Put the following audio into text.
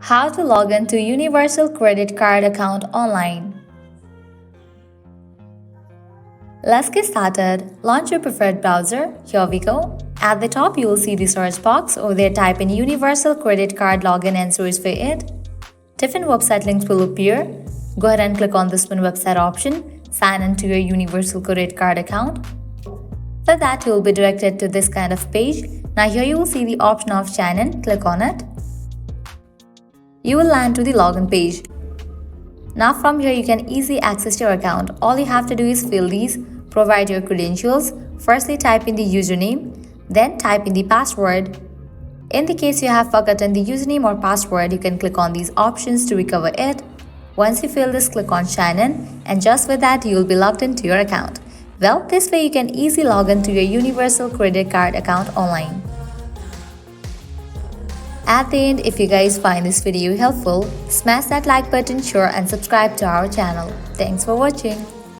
How to log in to Universal Credit Card account online. Let's get started. Launch your preferred browser. Here we go. At the top, you will see the search box. Over there, type in Universal Credit Card login and search for it. Different website links will appear. Go ahead and click on this one website option. Sign into your Universal Credit Card account. For that, you will be directed to this kind of page. Now here you will see the option of sign in. Click on it. You will land to the login page. Now from here you can easily access your account. All you have to do is fill these, provide your credentials. Firstly type in the username, then type in the password. In the case you have forgotten the username or password, you can click on these options to recover it. Once you fill this, click on sign in, and just with that you will be logged into your account. Well, this way you can easily log into your Universal Credit Card account online. At the end, if you guys find this video helpful, smash that like button, share and subscribe to our channel. Thanks for watching.